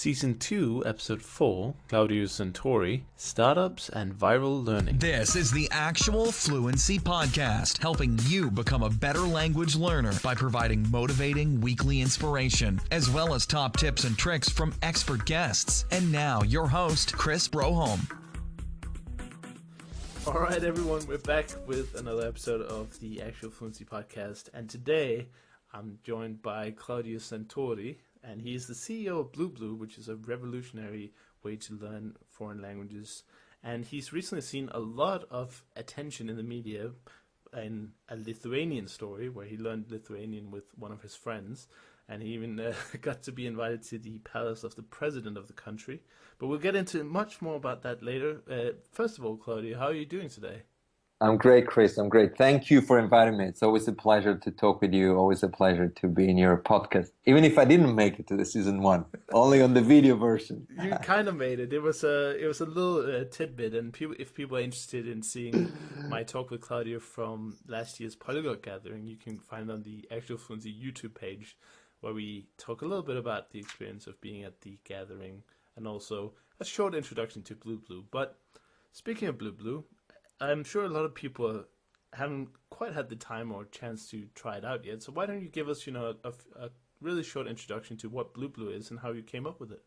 Season 2, Episode 4, Claudio Santori, Startups and Viral Learning. This is the Actual Fluency Podcast, helping you become a better language learner by providing motivating weekly inspiration, as well as top tips and tricks from expert guests. And now, your host, Chris Broholm. All right, everyone, we're back with another episode of the Actual Fluency Podcast. And today, I'm joined by Claudio Santori, and he's the CEO of Blue, which is a revolutionary way to learn foreign languages. And he's recently seen a lot of attention in the media in a Lithuanian story where he learned Lithuanian with one of his friends. And he even got to be invited to the palace of the president of the country. But we'll get into much more about that later. First of all, Claudio, how are you doing today? I'm great, Chris. I'm great. Thank you for inviting me. It's always a pleasure to talk with you. Always a pleasure to be in your podcast. Even if I didn't make it to the season 1, only on the video version. You kind of made it. It was a little tidbit, and if people are interested in seeing my talk with Claudio from last year's Polyglot Gathering, you can find it on the Actual Fluency YouTube page, where we talk a little bit about the experience of being at the gathering and also a short introduction to Blue. But speaking of Blue, I'm sure a lot of people haven't quite had the time or chance to try it out yet. So why don't you give us, a really short introduction to what Blue is and how you came up with it?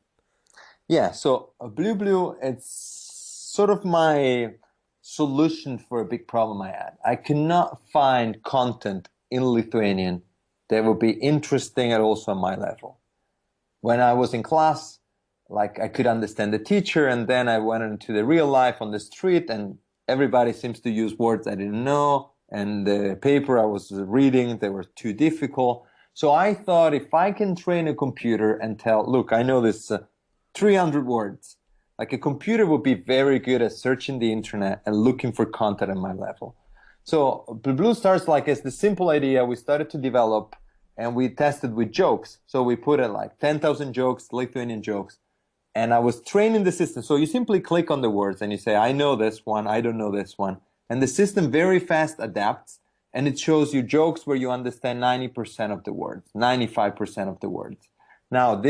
Yeah, so Blue, it's sort of my solution for a big problem I had. I cannot find content in Lithuanian that would be interesting at also on my level. When I was in class, I could understand the teacher, and then I went into the real life on the street, and everybody seems to use words I didn't know, and the paper I was reading, they were too difficult. So I thought, if I can train a computer and tell, look, I know this 300 words, a computer would be very good at searching the internet and looking for content at my level. So Blue starts as the simple idea we started to develop, and we tested with jokes. So we put it 10,000 jokes, Lithuanian jokes. And I was training the system. So you simply click on the words and you say, I know this one, I don't know this one. And the system very fast adapts, and it shows you jokes where you understand 90% of the words, 95% of the words. Now,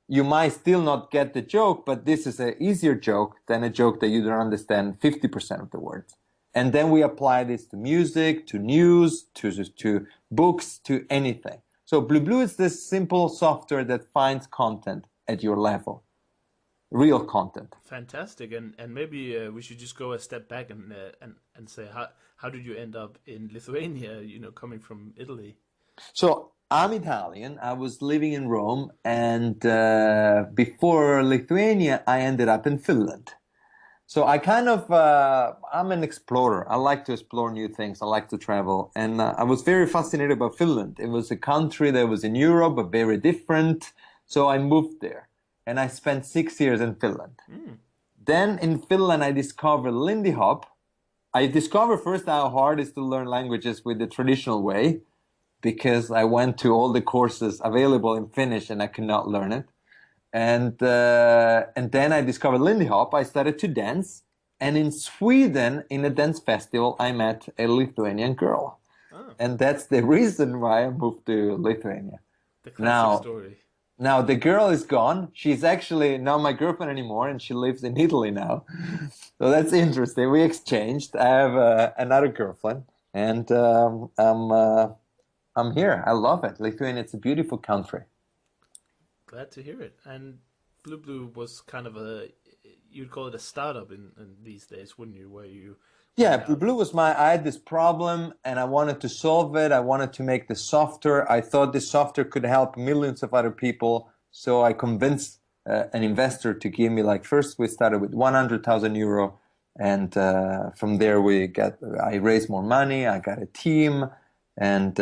you might still not get the joke, but this is an easier joke than a joke that you don't understand 50% of the words. And then we apply this to music, to news, to books, to anything. So Blue is this simple software that finds content at your level. Real content. Fantastic, and maybe we should just go a step back and say how did you end up in Lithuania? Coming from Italy. So I'm Italian. I was living in Rome, and before Lithuania, I ended up in Finland. So I'm an explorer. I like to explore new things. I like to travel, and I was very fascinated by Finland. It was a country that was in Europe, but very different. So I moved there. And I spent 6 years in Finland. Then in Finland, I discovered Lindy Hop. I discovered first how hard it is to learn languages with the traditional way, because I went to all the courses available in Finnish and I could not learn it. And then I discovered Lindy Hop. I started to dance. And in Sweden, in a dance festival, I met a Lithuanian girl. Oh. And that's the reason why I moved to Lithuania. The classic story. Now, the girl is gone. She's actually not my girlfriend anymore, and she lives in Italy now. So that's interesting. We exchanged. I have another girlfriend, and I'm here. I love it. Lithuania, it's a beautiful country. Glad to hear it. And Blue was kind of you'd call it a startup in these days, wouldn't you? Where you... Yeah, Blue was I had this problem and I wanted to solve it. I wanted to make the software. I thought this software could help millions of other people. So I convinced an investor to give me first we started with 100,000 euro. And from there I raised more money. I got a team. And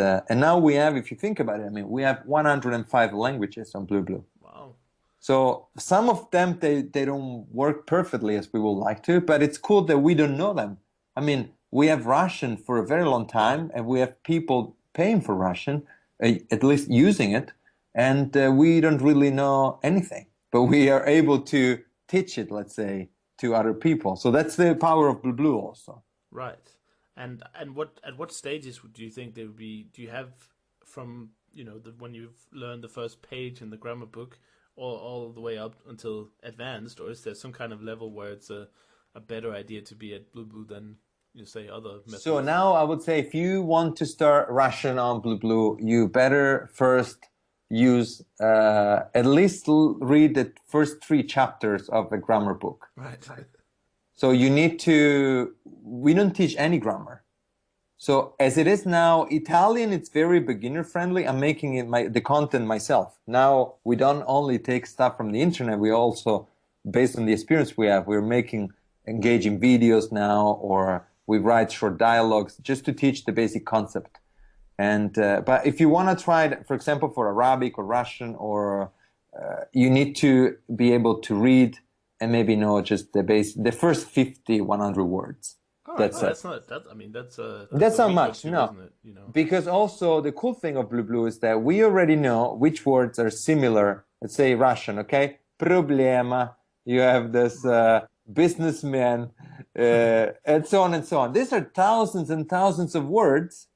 now we have, if you think about it, we have 105 languages on Blue. Wow. So some of them, they don't work perfectly as we would like to, but it's cool that we don't know them. We have Russian for a very long time, and we have people paying for Russian, at least using it, and we don't really know anything. But we are able to teach it, let's say, to other people. So that's the power of Blue also. Right. And at what stages do you think there would be? Do you have from when you've learned the first page in the grammar book, all the way up until advanced, or is there some kind of level where it's a better idea to be at Blue Blue than you say other methods? So now I would say if you want to start Russian on Blue Blue, you better first use at least read the first 3 chapters of a grammar book. Right. So you need to. We don't teach any grammar. So as it is now, Italian, it's very beginner friendly. I'm making it the content myself. Now we don't only take stuff from the internet. We also, based on the experience we have, we're making engaging videos now, or we write short dialogues just to teach the basic concept. And but if you want to try it, for example, for Arabic or Russian, or you need to be able to read and maybe know just the first 50, 100 words. All That's right. it. That's not that. I mean, that's That's a not week or much, two, no. isn't it? You know. Because also the cool thing of Blue Blue is that we already know which words are similar. Let's say Russian, okay? Problema. You have this businessman, and so on and so on. These are thousands and thousands of words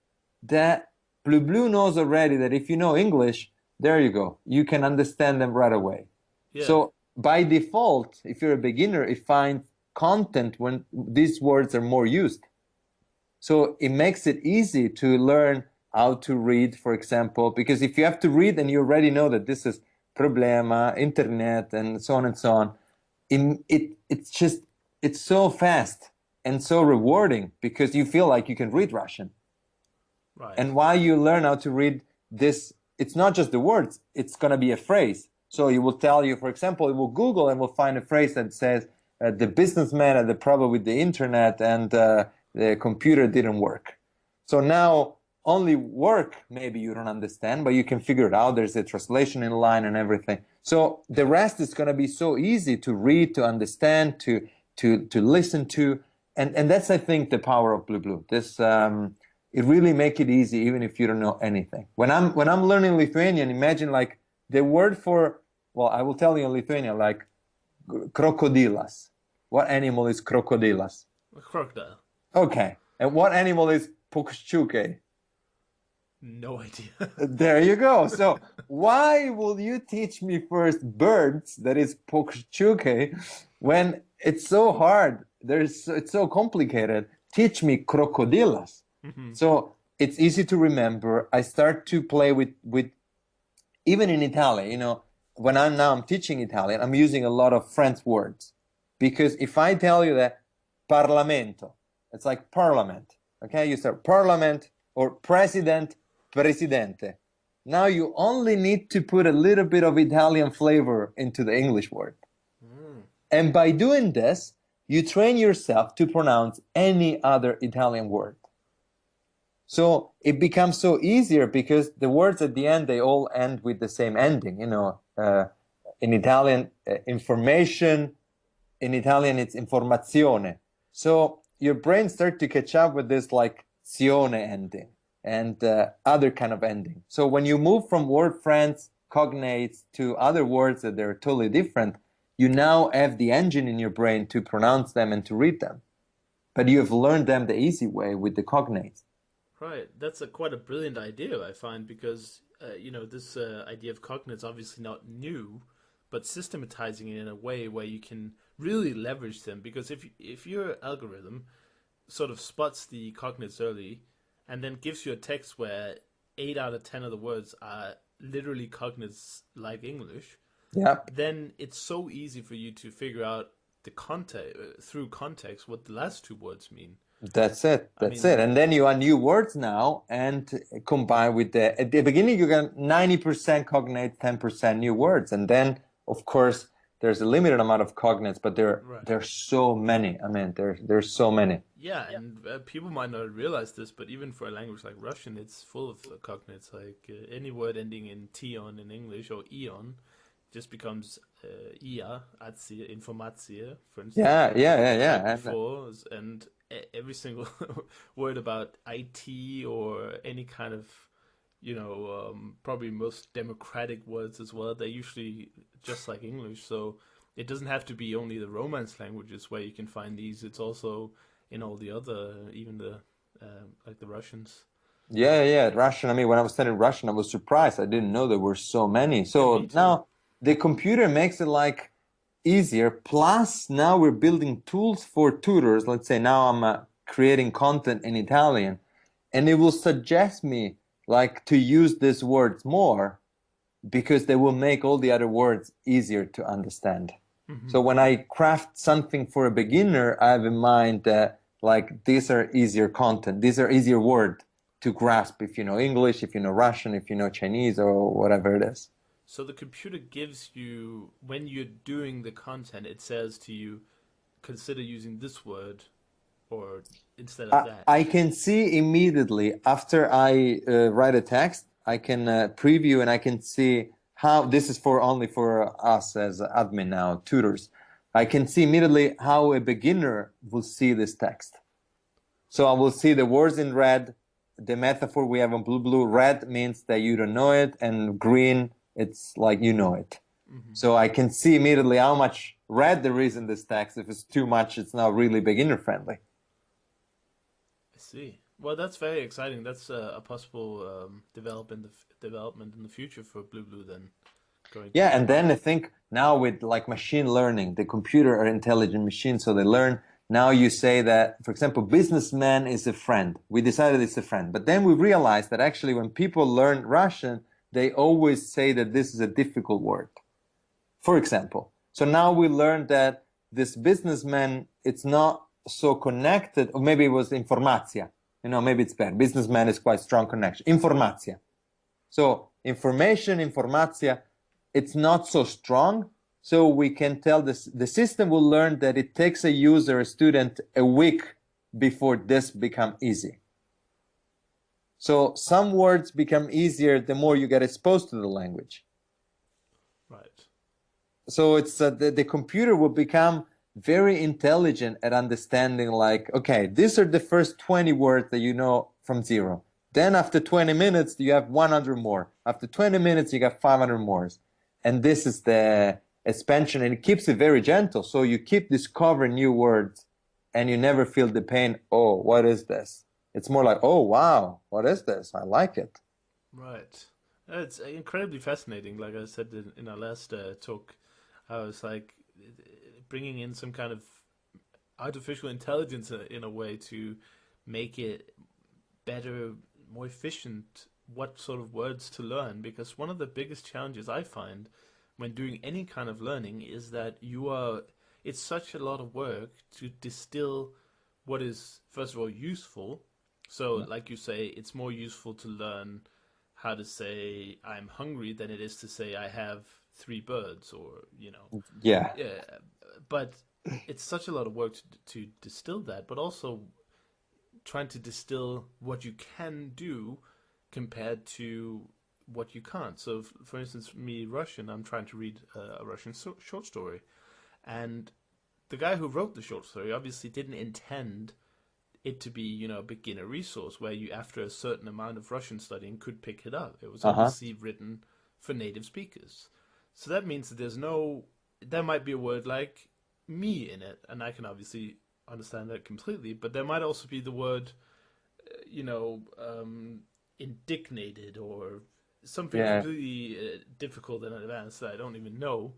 that Blue Blue knows already that if you know English, there you go. You can understand them right away. Yeah. So by default, if you're a beginner, it finds content when these words are more used. So it makes it easy to learn how to read, for example, because if you have to read and you already know that this is problema, internet, and so on, it's so fast and so rewarding because you feel like you can read Russian. Right. And while you learn how to read this, it's not just the words, it's going to be a phrase. So it will tell you, for example, it will Google and will find a phrase that says, the businessman had the problem with the internet and the computer didn't work. So now only work, maybe you don't understand, but you can figure it out. There's a translation in line and everything. So the rest is going to be so easy to read, to understand, to listen to. And that's, I think, the power of Blue Blue. This, it really make it easy, even if you don't know anything. When I'm learning Lithuanian, imagine like the word for, well, I will tell you in Lithuanian, like crocodilas. What animal is crocodilas? A crocodile. Okay. And what animal is pokščiukai? No idea. There you go. So why will you teach me first birds, that is pokščiukai, when it's so hard? It's so complicated. Teach me crocodilas. Mm-hmm. So it's easy to remember. I start to play with even in Italian, you know, when I'm teaching Italian, I'm using a lot of French words. Because if I tell you that Parlamento, it's like parliament, okay? You start parliament or president, presidente. Now you only need to put a little bit of Italian flavor into the English word. And by doing this, you train yourself to pronounce any other Italian word. So it becomes so easier because the words at the end, they all end with the same ending. You know, in Italian, information. In Italian, it's informazione. So your brain starts to catch up with this like zione ending and other kind of ending. So when you move from word friends, cognates to other words that they're totally different, you now have the engine in your brain to pronounce them and to read them. But you have learned them the easy way with the cognates. Right. That's quite a brilliant idea, I find, because, you know, this idea of cognates obviously not new, but systematizing it in a way where you can really leverage them. Because if your algorithm sort of spots the cognates early and then gives you a text where 8 out of 10 of the words are literally cognates like English, then it's so easy for you to figure out the context through context what the last 2 words mean. That's it. That's it. And then you add new words now and combine with at the beginning you get 90% cognate, 10% new words. And then, of course, there's a limited amount of cognates, but there's so many. I mean, there's so many. Yeah, and people might not realize this, but even for a language like Russian, it's full of cognates. Like any word ending in tion in English or ion just becomes ia, atsia, informatsia, for instance. Yeah. Before, and every single word about IT or any kind of, you know, probably most democratic words as well, they're usually just like English. So it doesn't have to be only the Romance languages where you can find these. It's also in all the other, even the like the Russians. Yeah. Russian. I mean, when I was studying Russian, I was surprised. I didn't know there were so many. So me too. now the computer makes it like easier. Plus, now we're building tools for tutors. Let's say now I'm creating content in Italian, and it will suggest me like to use these words more because they will make all the other words easier to understand. Mm-hmm. So when I craft something for a beginner, I have in mind that like these are easier content, these are easier words to grasp if you know English, if you know Russian, if you know Chinese or whatever it is. So the computer gives you, when you're doing the content, it says to you, consider using this word or instead of that. I can see immediately after I write a text, I can preview and I can see how this is for only for us as admin now, tutors. I can see immediately how a beginner will see this text. So I will see the words in red, the metaphor we have on blue, blue. Red means that you don't know it, and green, it's like you know it. Mm-hmm. So I can see immediately how much red there is in this text. If it's too much, it's not really beginner friendly. I see. Well, that's very exciting. That's a possible development in the future for Blue Blue then. Yeah, and then I think now with like machine learning, the computer are intelligent machines, so they learn. Now you say that, for example, businessman is a friend. We decided it's a friend. But then we realized that actually when people learn Russian, they always say that this is a difficult word. For example, so now we learned that this businessman, it's not so connected, or maybe it was informacja. You know, maybe it's bad. Businessman is quite strong connection. Informacja. So information, informacja, it's not so strong. So we can tell this, the system will learn that it takes a user, a student, a week before this become easy. So some words become easier the more you get exposed to the language. Right. So it's the computer will become very intelligent at understanding like, okay, these are the first 20 words that you know from zero. Then after 20 minutes, you have 100 more. After 20 minutes, you got 500 more. And this is the expansion, and it keeps it very gentle. So you keep discovering new words and you never feel the pain. Oh, what is this? It's more like, oh, wow, what is this? I like it. Right. It's incredibly fascinating. Like I said in our last talk, I was like bringing in some kind of artificial intelligence in a way to make it better, more efficient, what sort of words to learn. Because one of the biggest challenges I find when doing any kind of learning is that it's such a lot of work to distill what is, first of all, useful. So, like you say, it's more useful to learn how to say I'm hungry than it is to say I have three birds, or Yeah. yeah. But it's such a lot of work to distill that, but also trying to distill what you can do compared to what you can't. So, for instance, me, Russian, I'm trying to read a Russian short story, and the guy who wrote the short story obviously didn't intend it to be, a beginner resource where you, after a certain amount of Russian studying, could pick it up. It was obviously written for native speakers. So that means that there might be a word like me in it, and I can obviously understand that completely, but there might also be the word, indignated or something completely difficult and advanced that I don't even know.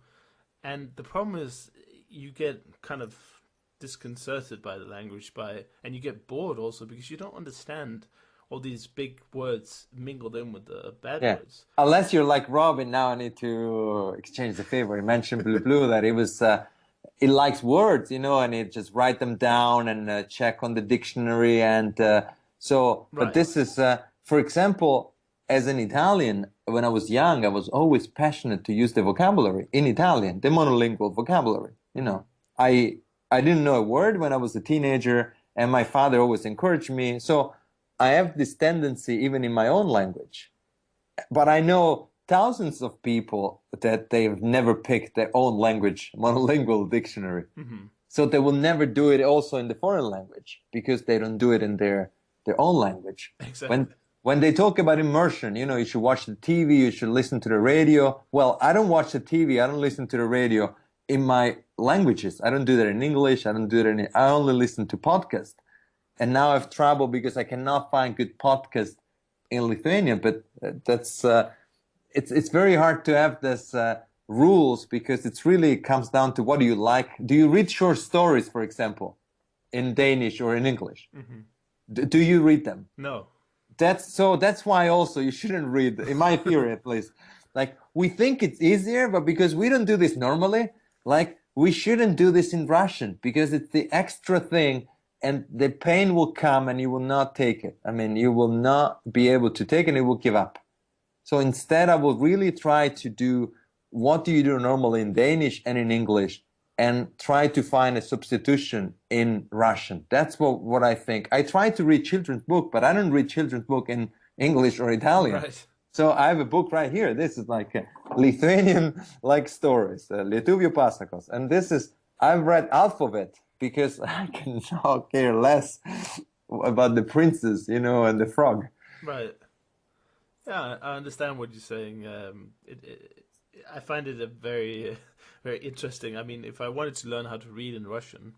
And the problem is you get kind of disconcerted by the language and you get bored also because you don't understand all these big words mingled in with the bad words. Unless you're like Robin, now I need to exchange the favor. You mentioned Blue Blue that it likes words, and it just write them down and check on the dictionary. And but this is, for example, as an Italian, when I was young, I was always passionate to use the vocabulary in Italian, the monolingual vocabulary. I didn't know a word when I was a teenager, and my father always encouraged me. So I have this tendency even in my own language. But I know thousands of people that they've never picked their own language, monolingual dictionary. Mm-hmm. So they will never do it also in the foreign language because they don't do it in their own language. Exactly. When they talk about immersion, you should watch the TV, you should listen to the radio. Well, I don't watch the TV, I don't listen to the radio in my languages. I don't do that in English, I don't do that I only listen to podcasts. And now I have trouble because I cannot find good podcasts in Lithuania, but that's it's very hard to have this rules because it's really comes down to what do you like. Do you read short stories, for example, in Danish or in English? Do you read them? No. That's why also you shouldn't read, in my theory at least. Like, we think it's easier, but because we don't do this normally, like, we shouldn't do this in Russian because it's the extra thing and the pain will come and you will not take it. I mean, you will not be able to take it and you will give up. So instead, I will really try to do what do you do normally in Danish and in English and try to find a substitution in Russian. That's what I think. I try to read children's book, but I don't read children's book in English or Italian. Right. So I have a book right here. This is like Lithuanian like stories, Lietuvių pasakos. And this is, I've read alphabet because I can now care less about the princess, you know, and the frog. Right. Yeah, I understand what you're saying. I find it a very, very interesting. I mean, if I wanted to learn how to read in Russian,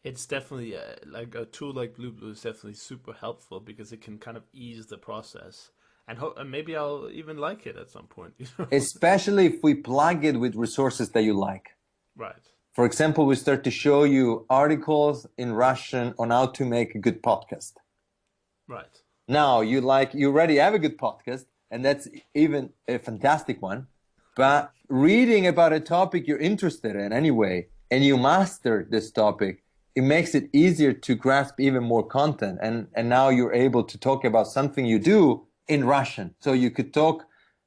it's definitely like a tool like BlueBlue is definitely super helpful because it can kind of ease the process. And maybe I'll even like it at some point. You know? Especially if we plug it with resources that you like. Right. For example, we start to show you articles in Russian on how to make a good podcast. Right. Now you already have a good podcast, and that's even a fantastic one. But reading about a topic you're interested in anyway, and you master this topic, it makes it easier to grasp even more content. And now you're able to talk about something you do in Russian. So you could talk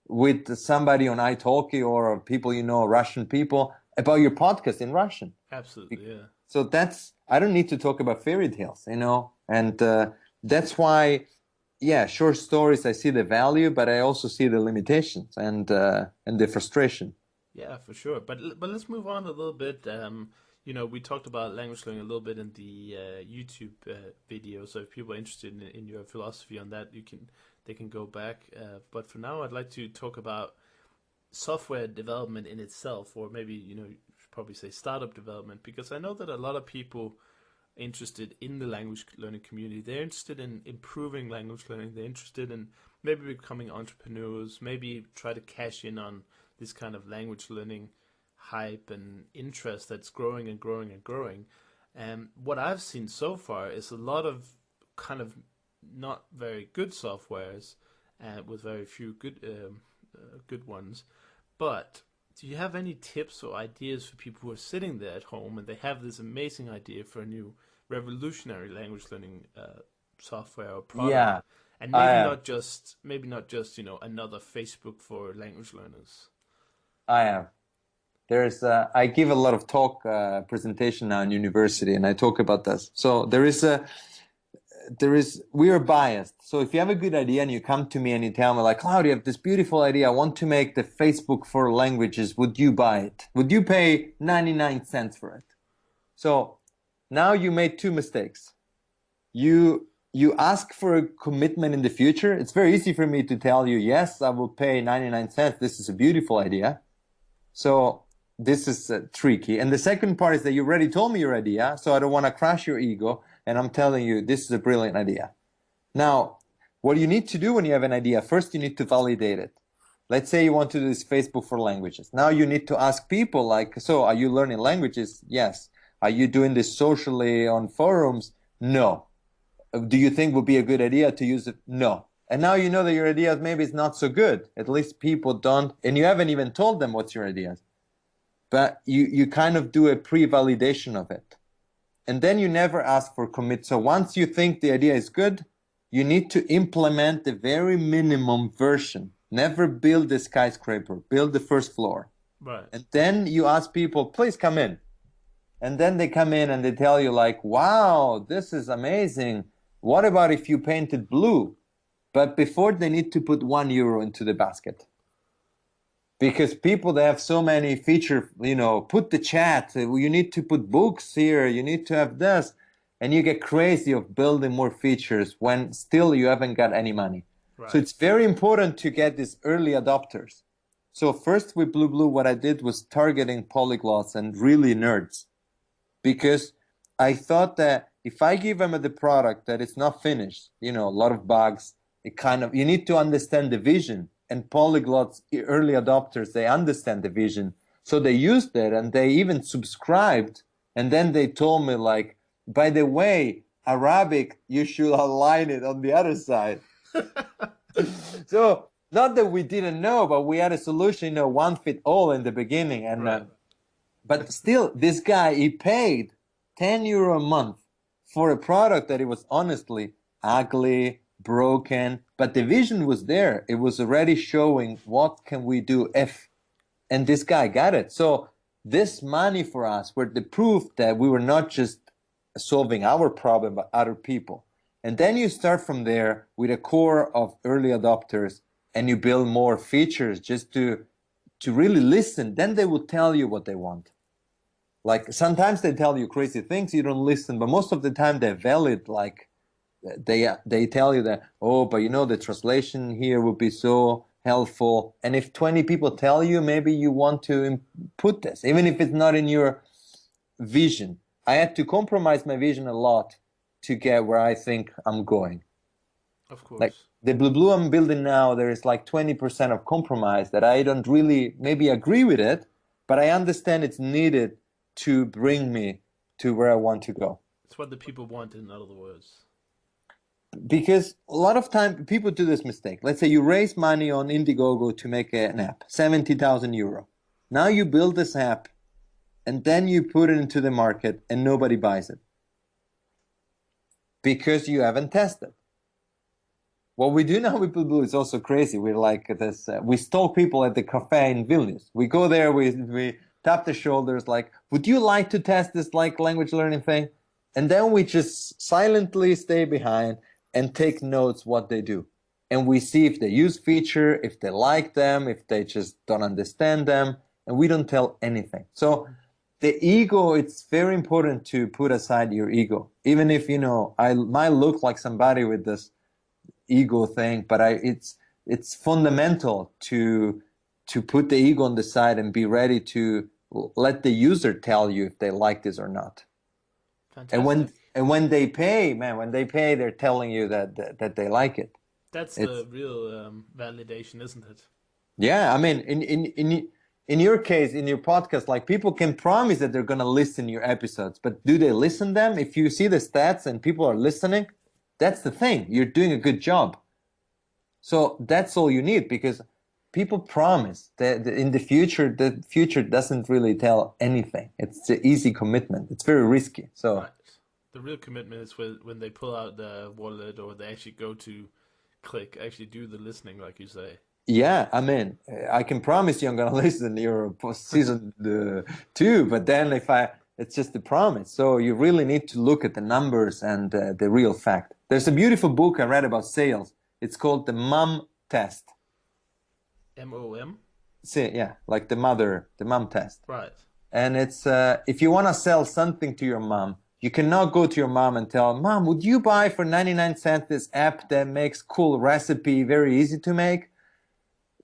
with somebody on italki or people you know, Russian people, about your podcast in Russian. Absolutely, yeah. So I don't need to talk about fairy tales, you know, and that's why, yeah, short stories, I see the value, but I also see the limitations and the frustration. Yeah, for sure. But let's move on a little bit. You know, we talked about language learning a little bit in the YouTube video. So if people are interested in your philosophy on that, they can go back. But for now, I'd like to talk about software development in itself, or maybe, you know, you should probably say startup development, because I know that a lot of people interested in the language learning community, they're interested in improving language learning, they're interested in maybe becoming entrepreneurs, maybe try to cash in on this kind of language learning hype and interest that's growing and growing and growing. And what I've seen so far is a lot of kind of not very good softwares with very few good ones. But do you have any tips or ideas for people who are sitting there at home and they have this amazing idea for a new revolutionary language learning software or product? Yeah, and maybe not just you know, another Facebook for language learners. I am. I give a lot of talk presentation now in university, and I talk about this. So we are biased. So if you have a good idea and you come to me and you tell me like, Claudio, I have this beautiful idea. I want to make the Facebook for languages. Would you buy it? Would you pay 99 cents for it? So now you made two mistakes. You ask for a commitment in the future. It's very easy for me to tell you, yes, I will pay 99 cents. This is a beautiful idea. So this is tricky. And the second part is that you already told me your idea, so I don't want to crush your ego. And I'm telling you, this is a brilliant idea. Now, what you need to do when you have an idea, first you need to validate it. Let's say you want to do this Facebook for languages. Now you need to ask people like, so are you learning languages? Yes. Are you doing this socially on forums? No. Do you think would be a good idea to use it? No. And now you know that your idea maybe is not so good. At least people don't, and you haven't even told them what's your idea. But you kind of do a pre-validation of it. And then you never ask for commit. So once you think the idea is good, you need to implement the very minimum version. Never build the skyscraper, build the first floor. Right. And then you ask people, please come in. And then they come in and they tell you like, wow, this is amazing. What about if you painted blue? But before they need to put €1 into the basket. Because people, they have so many features, you know, put the chat, you need to put books here, you need to have this. And you get crazy of building more features when still you haven't got any money. Right. So it's very important to get these early adopters. So first with BlueBlue, what I did was targeting polyglots and really nerds. Because I thought that if I give them the product that it's not finished, you know, a lot of bugs, you need to understand the vision. and polyglots, early adopters, they understand the vision. So they used it and they even subscribed. And then they told me, like, by the way, Arabic, you should align it on the other side. So not that we didn't know, but we had a solution, one fit all in the beginning. And Right. but still, this guy, he paid €10 a month for a product that it was honestly ugly, broken, but the vision was there. It was already showing what can we do if, and this guy got it. So this money for us were the proof that we were not just solving our problem, but other people. And then you start from there with a core of early adopters, and you build more features just to really listen. Then they will tell you what they want. Like sometimes they tell you crazy things, you don't listen, but most of the time they're valid. Like they tell you that, oh, but the translation here would be so helpful. And if 20 people tell you, maybe you want to put this, even if it's not in your vision. I had to compromise my vision a lot to get where I think I'm going. Of course. Like the Blue I'm building now, there is like 20% of compromise that I don't really maybe agree with it, but I understand it's needed to bring me to where I want to go. It's what the people want, in other words. Because a lot of time people do this mistake. Let's say you raise money on Indiegogo to make an app, €70,000. Now you build this app and then you put it into the market and nobody buys it because you haven't tested. What we do now with Blue is also crazy. We're like this, we stalk people at the cafe in Vilnius. We go there, we tap the shoulders like, would you like to test this like language learning thing? And then we just silently stay behind and take notes what they do. And we see if they use feature, if they like them, if they just don't understand them, and we don't tell anything. So the ego, it's very important to put aside your ego. Even if, I might look like somebody with this ego thing, but it's fundamental to put the ego on the side and be ready to let the user tell you if they like this or not. Fantastic. And when they pay, they're telling you that they like it. That's the real validation, isn't it? Yeah, I mean, in your case, in your podcast, like people can promise that they're gonna listen to your episodes, but do they listen them? If you see the stats and people are listening, that's the thing. You're doing a good job. So that's all you need, because people promise that in the future doesn't really tell anything. It's an easy commitment. It's very risky. So. Right. The real commitment is when they pull out the wallet or they actually go to click, actually do the listening, like you say. Yeah, I mean, I can promise you I'm going to listen to your season 2, but then it's just a promise. So you really need to look at the numbers and the real fact. There's a beautiful book I read about sales. It's called the MOM test. MOM? Yeah, like the mom test. Right. And it's, if you want to sell something to your mom, you cannot go to your mom and tell, Mom, would you buy for 99 cents this app that makes cool recipe very easy to make?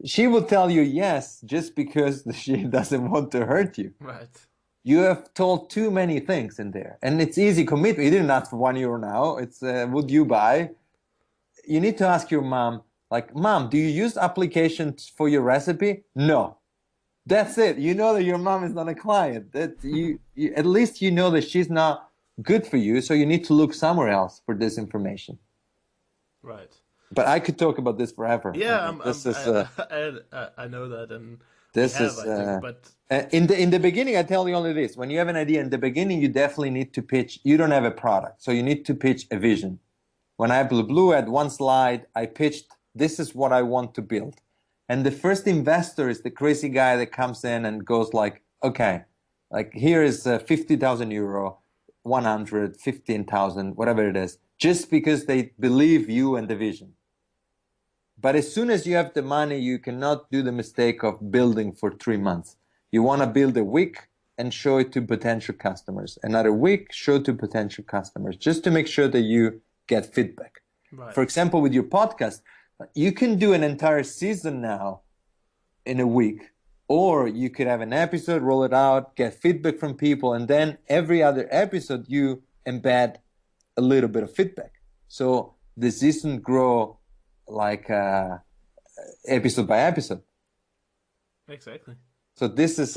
She will tell you yes, just because she doesn't want to hurt you. Right. You have told too many things in there. And it's easy commitment. You didn't ask for €1 now. It's, would you buy? You need to ask your mom, like, Mom, do you use applications for your recipe? No. That's it. You know that your mom is not a client. That you at least you know that she's not good for you, so you need to look somewhere else for this information. Right. But I could talk about this forever. Yeah, I know that, and this is. I think, but in the beginning, I tell you only this: when you have an idea in the beginning, you definitely need to pitch. You don't have a product, so you need to pitch a vision. When I Blue had one slide, I pitched, this is what I want to build. And the first investor is the crazy guy that comes in and goes like, okay, like here is €50,000, 100, 15,000, whatever it is, just because they believe you and the vision. But as soon as you have the money, you cannot do the mistake of building for 3 months. You want to build a week and show it to potential customers. Another week, show it to potential customers, just to make sure that you get feedback. Right. For example, with your podcast, you can do an entire season now in a week, or you could have an episode, roll it out, get feedback from people, and then every other episode you embed a little bit of feedback. So the season grow like episode by episode. Exactly. So this is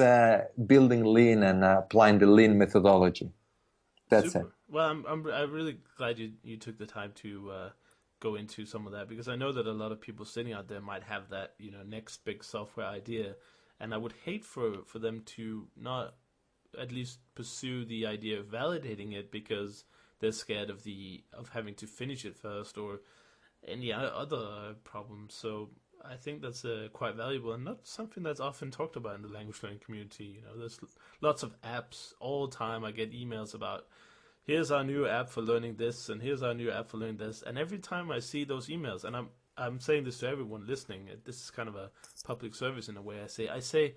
building lean and applying the lean methodology. That's it. Super. Well, I'm really glad you took the time to go into some of that, because I know that a lot of people sitting out there might have that, next big software idea, and I would hate for them to not at least pursue the idea of validating it because they're scared of having to finish it first or any other problems. So I think that's quite valuable and not something that's often talked about in the language learning community. There's lots of apps all the time. I get emails about, here's our new app for learning this, and here's our new app for learning this. And every time I see those emails, and I'm saying this to everyone listening, this is kind of a public service in a way. I say,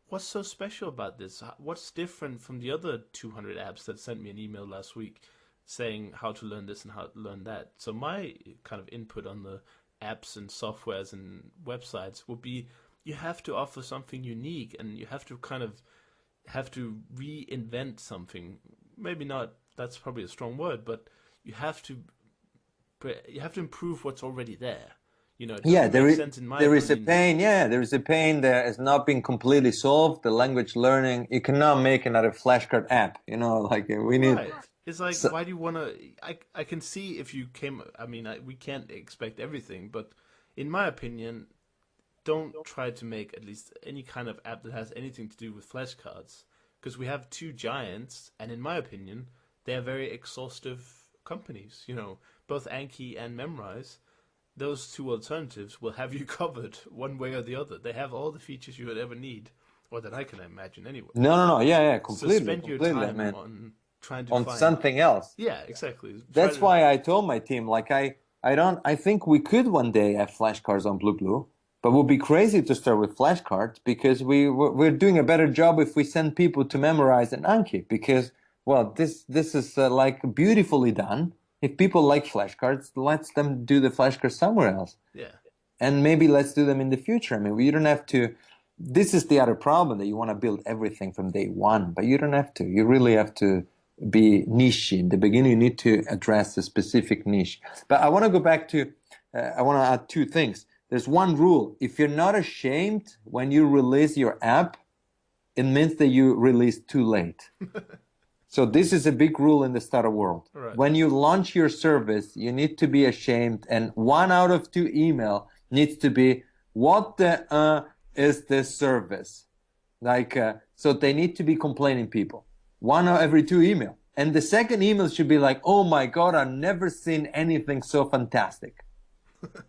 what's so special about this? What's different from the other 200 apps that sent me an email last week saying how to learn this and how to learn that? So my kind of input on the apps and softwares and websites would be, you have to offer something unique, and you have to reinvent something. Maybe not, that's probably a strong word, but you have to improve what's already there. It doesn't make sense in my there is a opinion. pain. Yeah, there is a pain that has not been completely solved. The language learning, you cannot make another flashcard app. Like we need. Right. It's like, So, why do you want to? I can see if you came. I mean, we can't expect everything, but in my opinion, don't try to make at least any kind of app that has anything to do with flashcards, because we have two giants, and in my opinion, they are very exhaustive companies. Both Anki and Memrise. Those two alternatives will have you covered one way or the other. They have all the features you would ever need, or that I can imagine anyway. no. Yeah, So completely, spend your completely. I time mean, on trying to on find. something else. Yeah, exactly. That's why I told my team, like I think we could one day have flashcards on Blue Blue, but it would be crazy to start with flashcards because we're doing a better job if we send people to memorize an Anki, because well, this is like beautifully done. If people like flashcards, let them do the flashcards somewhere else. Yeah. And maybe let's do them in the future. I mean, you don't have to. This is the other problem, that you want to build everything from day one, but you don't have to. You really have to be niche. In the beginning, you need to address a specific niche. But I want to go back to, I want to add two things. There's one rule. If you're not ashamed when you release your app, it means that you released too late. So this is a big rule in the startup world. Right. When you launch your service, you need to be ashamed, and 1 out of 2 email needs to be, what the is this service? Like, so they need to be complaining people. 1 out of every 2 email. And the second email should be like, oh my God, I've never seen anything so fantastic.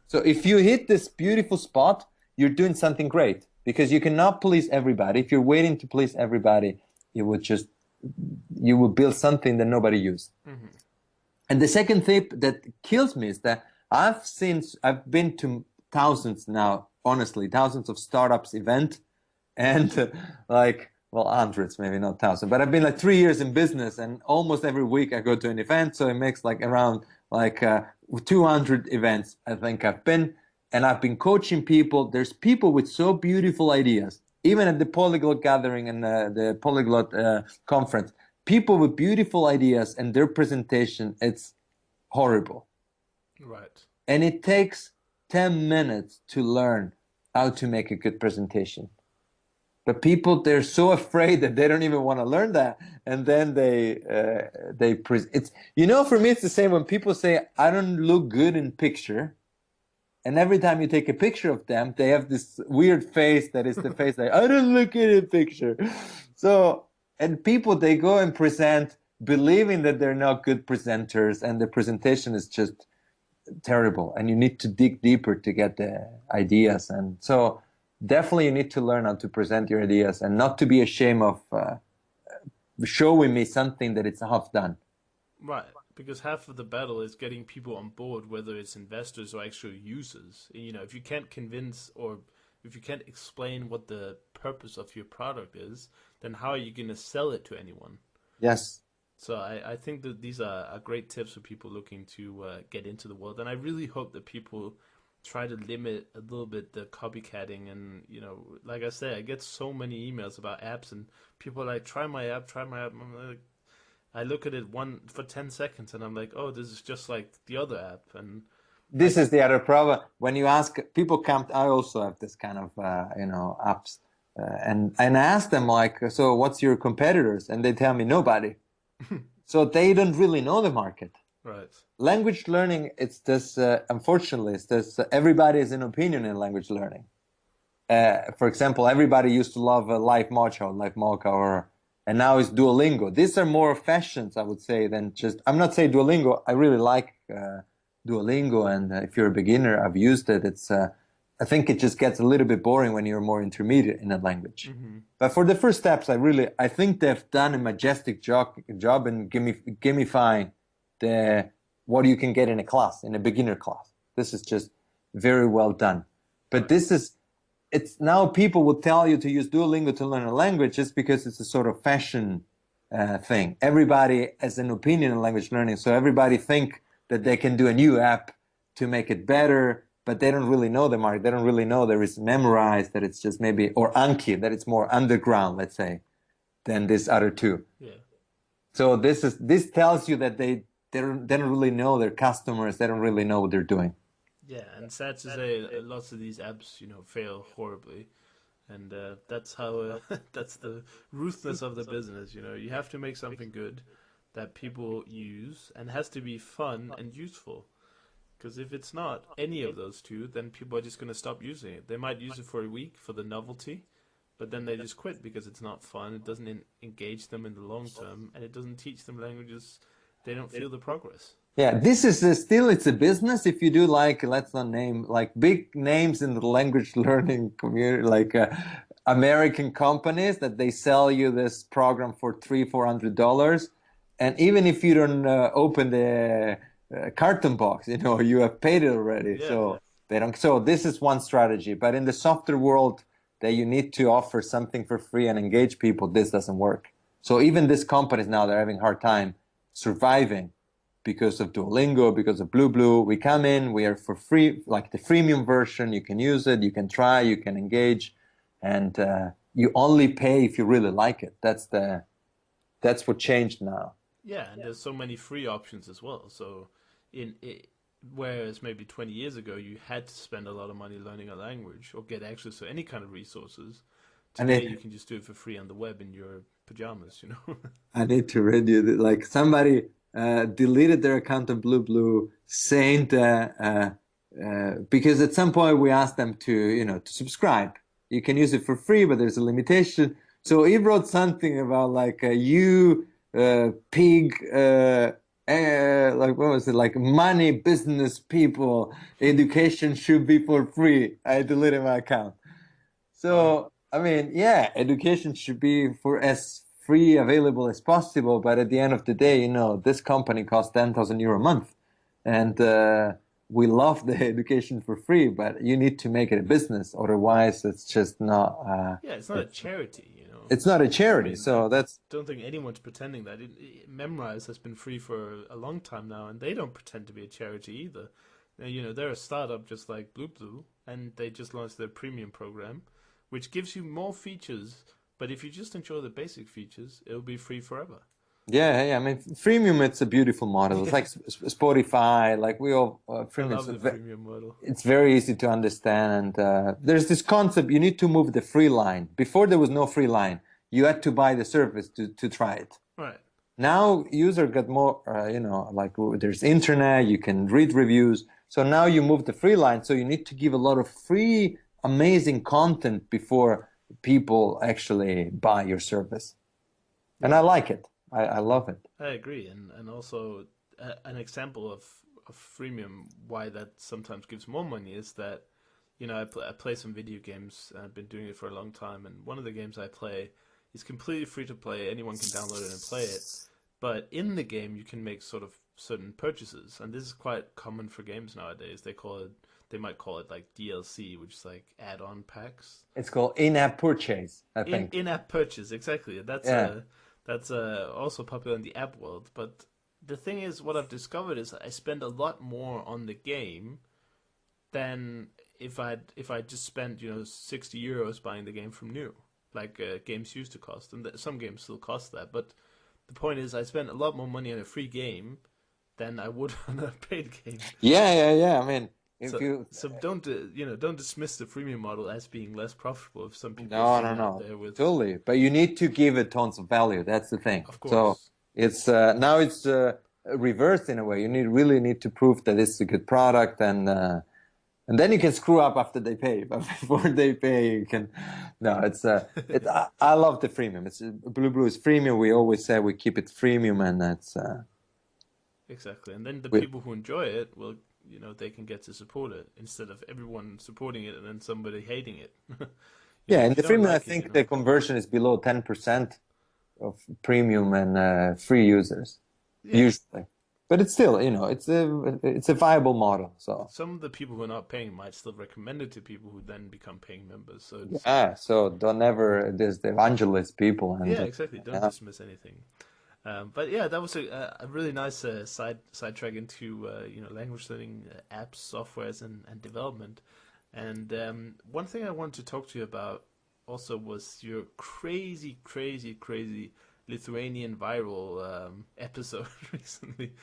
So if you hit this beautiful spot, you're doing something great, because you cannot please everybody. If you're waiting to please everybody, you will build something that nobody used. Mm-hmm. And the second tip that kills me is that I've been to thousands now, honestly, thousands of startups event, and hundreds, maybe not thousands, but I've been like 3 years in business, and almost every week I go to an event. So it makes like around 200 events I think I've been, and I've been coaching people. There's people with so beautiful ideas. Even at the Polyglot gathering and the Polyglot conference, people with beautiful ideas, and their presentation, it's horrible. Right. And it takes 10 minutes to learn how to make a good presentation. But people, they're so afraid that they don't even want to learn that. And then for me, it's the same when people say, I don't look good in picture. And every time you take a picture of them, they have this weird face that is the face like, I don't look at a picture. So, and people, they go and present believing that they're not good presenters, and the presentation is just terrible. And you need to dig deeper to get the ideas. And so definitely you need to learn how to present your ideas, and not to be ashamed of showing me something that it's half done. Right. Because half of the battle is getting people on board, whether it's investors or actual users. If you can't convince, or if you can't explain what the purpose of your product is, then how are you going to sell it to anyone? Yes. So I think that these are great tips for people looking to get into the world. And I really hope that people try to limit a little bit the copycatting. And, like I say, I get so many emails about apps, and people are like, try my app. I'm like, I look at it for 10 seconds, and I'm like, oh, this is just like the other app. And This is the other problem. When you ask people, come. I also have this kind of apps, and I ask them like, so what's your competitors? And they tell me nobody. So they don't really know the market. Right. Language learning, it's this. Unfortunately, it's this. Everybody has an opinion in language learning. For example, everybody used to love Live Mocha, and now it's Duolingo. These are more fashions, I would say, than just. I'm not saying Duolingo. I really like Duolingo, and if you're a beginner, I've used it. It's. I think it just gets a little bit boring when you're more intermediate in a language. Mm-hmm. But for the first steps, I think they've done a majestic job in gamifying what you can get in a class, in a beginner class. This is just very well done. But it's now people will tell you to use Duolingo to learn a language just because it's a sort of fashion thing. Everybody has an opinion in language learning, so everybody think that they can do a new app to make it better, but they don't really know the market. They don't really know there is Memorize, that it's just maybe, or Anki, that it's more underground, let's say, than this other two. Yeah. So this tells you that they don't really know their customers. They don't really know what they're doing. Yeah, and sad to say, lots of these apps, fail horribly, and that's how that's the ruthless of the business. You have to make something good that people use, and has to be fun and useful. Because if it's not any of those two, then people are just going to stop using it. They might use it for a week for the novelty, but then they just quit because it's not fun. It doesn't engage them in the long term, and it doesn't teach them languages. They don't feel the progress. Yeah, this is still, it's a business. If you do let's not name big names in the language learning community, American companies that they sell you this program for $300-400, and even if you don't open the carton box, you have paid it already. Yeah. So they don't. So this is one strategy, but in the software world, that you need to offer something for free and engage people, this doesn't work. So even these companies now, they're having a hard time surviving. Because of Duolingo, because of BlueBlue, we come in, we are for free, like the freemium version. You can use it, you can try, you can engage, and you only pay if you really like it. That's what changed now. Yeah, and there's so many free options as well. So, whereas maybe 20 years ago you had to spend a lot of money learning a language or get access to any kind of resources, today you can just do it for free on the web in your pajamas. I need to read you somebody. Deleted their account on BlueBlue, saying that because at some point we asked them to subscribe. You can use it for free, but there's a limitation. So he wrote something about you pig, what was it, money business people, education should be for free. I deleted my account. So I mean, yeah, education should be for as free available as possible, but at the end of the day, this company costs €10,000 a month, and we love the education for free, but you need to make it a business, otherwise it's just not. It's not a charity, It's not a charity, so that's. I don't think anyone's pretending that. Memrise has been free for a long time now, and they don't pretend to be a charity either. They're a startup just like BlueBlue, and they just launched their premium program, which gives you more features. But if you just enjoy the basic features, it'll be free forever. Yeah. I mean, freemium, it's a beautiful model. It's like Spotify, we all freemium. I love the freemium model. It's very easy to understand. And there's this concept, you need to move the free line. Before there was no free line. You had to buy the service to try it. Right. Now user got more, there's internet, you can read reviews. So now you move the free line. So you need to give a lot of free, amazing content before people actually buy your service. And I like it. I love it. I agree. And also an example of freemium, why that sometimes gives more money is that, I play some video games. I've been doing it for a long time. And one of the games I play is completely free to play. Anyone can download it and play it. But in the game, you can make sort of certain purchases. And this is quite common for games nowadays. They might call it DLC, which is add-on packs. It's called in-app purchase, I think. In-app purchase, exactly. That's also popular in the app world. But the thing is, what I've discovered is I spend a lot more on the game than if I just spent €60 buying the game from new, games used to cost. And some games still cost that. But the point is, I spend a lot more money on a free game than I would on a paid game. Yeah. I mean, if So, you so don't don't dismiss the freemium model as being less profitable. If some people are no, sitting out no, there with, totally. But you need to give it tons of value. That's the thing. of So course, it's now it's reversed in a way. You really need to prove that it's a good product, and then you can screw up after they pay. But before they pay, you can. No, it's I love the freemium. It's Blue is freemium. We always say we keep it freemium, and that's exactly. And then the we, people who enjoy it will, they can get to support it instead of everyone supporting it and then somebody hating it. yeah. And If the you don't freemium, I like it, think the conversion is below 10% of premium and free users yeah. usually. But it's still, it's a viable model. So Some of the people who are not paying might still recommend it to people who then become paying members. So it's so don't ever there's the evangelist people and yeah, exactly. Don't yeah. dismiss anything. But yeah, that was a really nice sidetrack into language learning apps, softwares, and development. And one thing I wanted to talk to you about also was your crazy, crazy, crazy Lithuanian viral episode recently.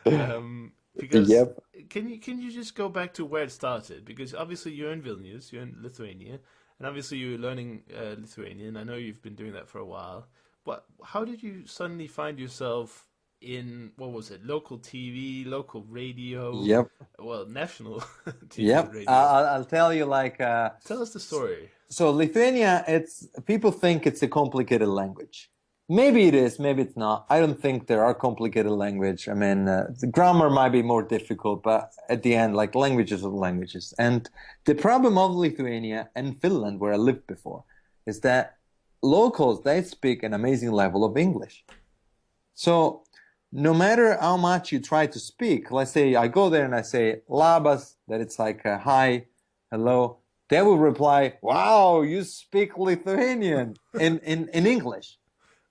Because Yep. can you just go back to where it started? Because obviously you're in Vilnius, you're in Lithuania, and obviously you're learning Lithuanian. I know you've been doing that for a while. But how did you suddenly find yourself in, what was it, local TV, local radio, Yep. well, national TV and Yep. radio? I'll tell you Tell us the story. so Lithuania, it's people think it's a complicated language. Maybe it is, maybe it's not. I don't think there are complicated language. I mean, the grammar might be more difficult, but at the end, like languages are languages. And the problem of Lithuania and Finland, where I lived before, is that locals, they speak an amazing level of English. So no matter how much you try to speak, let's say I go there and I say labas, that it's like hi, hello, they will reply, wow, you speak Lithuanian in English.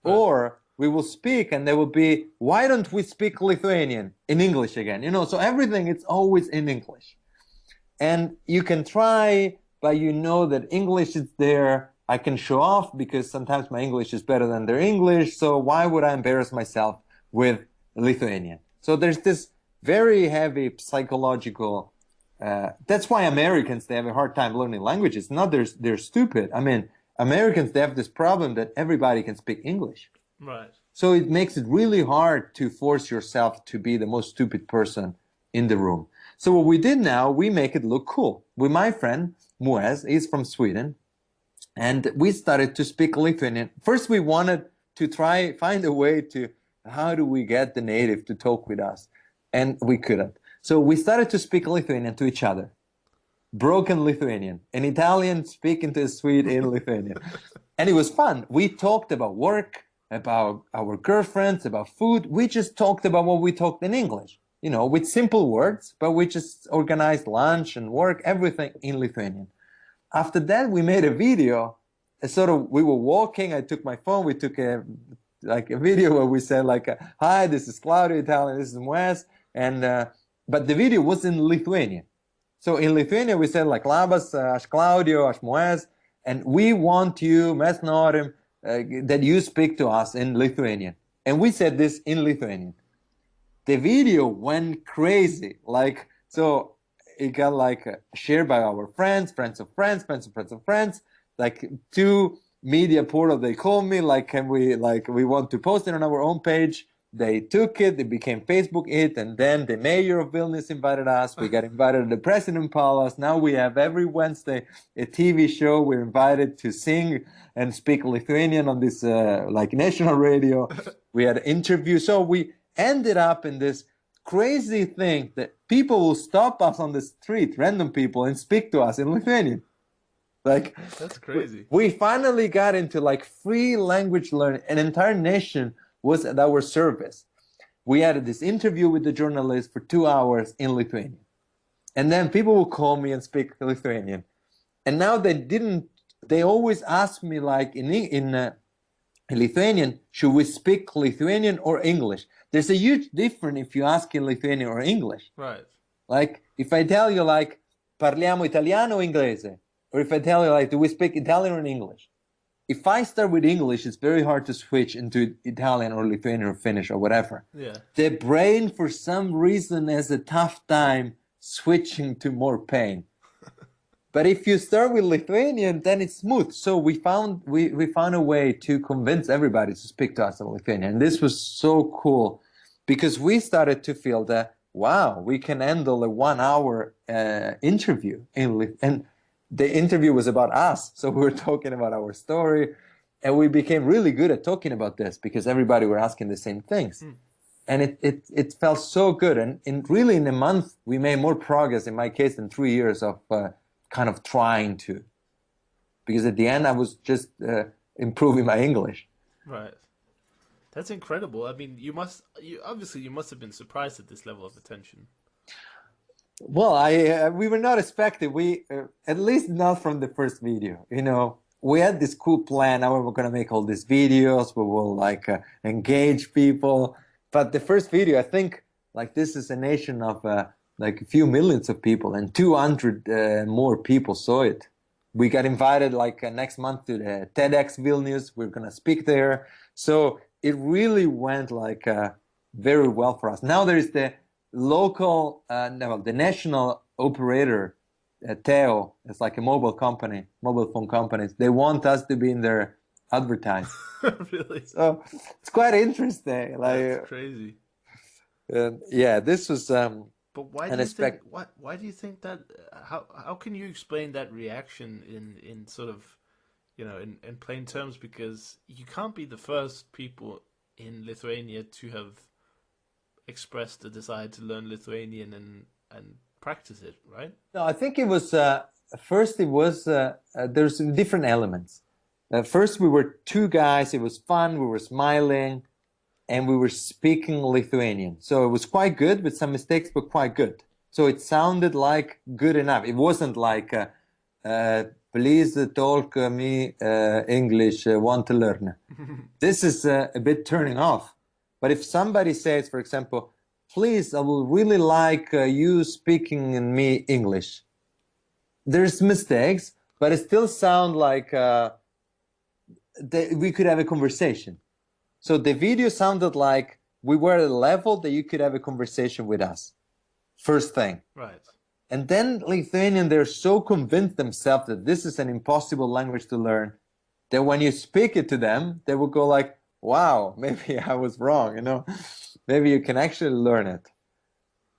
Right. Or we will speak and there will be, why don't we speak Lithuanian in English again? So everything, it's always in English. And you can try, but you know that English is there. I can show off because sometimes my English is better than their English. So why would I embarrass myself with Lithuanian? So there's this very heavy psychological, that's why Americans, they have a hard time learning languages. Not they're stupid. I mean, Americans, they have this problem that everybody can speak English. Right. So it makes it really hard to force yourself to be the most stupid person in the room. So what we did now, we make it look cool. With my friend, Muez, he's from Sweden, and we started to speak Lithuanian. First, we wanted to find a way to, how do we get the native to talk with us? And we couldn't. So we started to speak Lithuanian to each other. Broken Lithuanian, an Italian speaking to a Swede in Lithuanian. And it was fun. We talked about work, about our girlfriends, about food. We just talked about what we talked in English, with simple words, but we just organized lunch and work, everything in Lithuanian. After that, we made a video. We were walking. I took my phone. We took a video where we said hi, this is Claudio, Italian, this is Wes. But the video was in Lithuanian. So in Lithuania, we said labas, aš Claudio, aš Moez, and we want you, mes norim, that you speak to us in Lithuanian. And we said this in Lithuanian. The video went crazy. So it got shared by our friends, friends of friends, friends of friends of friends. Two media portal, they called me, can we, we want to post it on our own page. They took it, it became Facebook it, and then the mayor of Vilnius invited us. We got invited to the president palace. Now we have every Wednesday a TV show. We're invited to sing and speak Lithuanian on this national radio. We had interviews. So we ended up in this crazy thing that people will stop us on the street, random people, and speak to us in Lithuanian. That's crazy. We finally got into free language learning. An entire nation was at our service. We had this interview with the journalist for 2 hours in Lithuanian. And then people will call me and speak Lithuanian. And now they always ask me in Lithuanian, should we speak Lithuanian or English? There's a huge difference if you ask in Lithuanian or English. Right. If I tell you parliamo italiano o inglese, or if I tell you do we speak Italian or English? if I start with English, it's very hard to switch into Italian or Lithuanian or Finnish or whatever. Yeah. The brain, for some reason, has a tough time switching to more pain. But if you start with Lithuanian, then it's smooth. So we found a way to convince everybody to speak to us in Lithuanian. And this was so cool because we started to feel that, wow, we can handle a 1 hour interview and the interview was about us. So we were talking about our story and we became really good at talking about this because everybody were asking the same things. And it felt so good. And really in a month, we made more progress in my case than 3 years of kind of trying to, because at the end I was just improving my English. Right. That's incredible. I mean, you must have been surprised at this level of attention. Well, we were not expecting. We at least not from the first video. You know, we had this cool plan. Now we're gonna make all these videos. We will like engage people. But the first video, I think, like this is a nation of like a few millions of people, and 200 more people saw it. We got invited like next month to the TEDx Vilnius. We're gonna speak there. So it really went like very well for us. Now there is the local, the national operator, Teo. It's like a mobile phone company. They want us to be in their advertising. Really? So it's quite interesting. Like That's crazy. Yeah, this was. But why do you think? Why do you think that? How can you explain that reaction in sort of, in plain terms? Because you can't be the first people in Lithuania to have expressed a desire to learn Lithuanian and practice it, right? No, I think it was first. It was there's different elements. First, we were two guys. It was fun. We were smiling. And we were speaking Lithuanian. So it was quite good with some mistakes, but quite good. So it sounded like good enough. It wasn't like, please talk me English, want to learn. This is a bit turning off. But if somebody says, for example, please, I would really like you speaking in me English. There's mistakes, but it still sounds like we could have a conversation. So the video sounded like we were at a level that you could have a conversation with us. First thing. Right. And then Lithuanian, they're so convinced themselves that this is an impossible language to learn that when you speak it to them, they will go like, wow, maybe I was wrong, maybe you can actually learn it.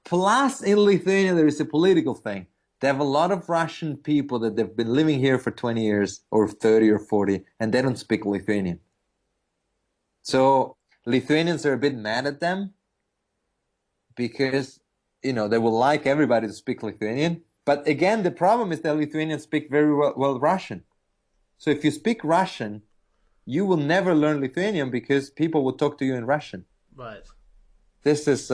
Plus in Lithuania, there is a political thing. They have a lot of Russian people that they've been living here for 20 years or 30 or 40, and they don't speak Lithuanian. So Lithuanians are a bit mad at them because, they would like everybody to speak Lithuanian. But again, the problem is that Lithuanians speak very well Russian. So if you speak Russian, you will never learn Lithuanian because people will talk to you in Russian. Right. This is,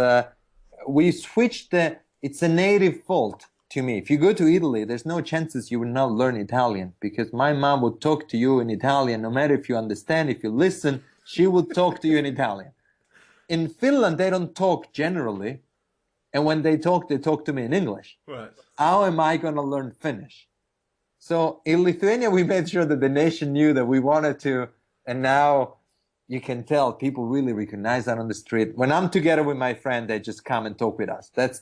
we switched it's a native fault to me. If you go to Italy, there's no chances you will not learn Italian because my mom would talk to you in Italian, no matter if you understand, if you listen. She would talk to you in Italian. In Finland, they don't talk generally. And when they talk to me in English. Right. How am I going to learn Finnish? So in Lithuania, we made sure that the nation knew that we wanted to. And now you can tell people really recognize that on the street. When I'm together with my friend, they just come and talk with us. That's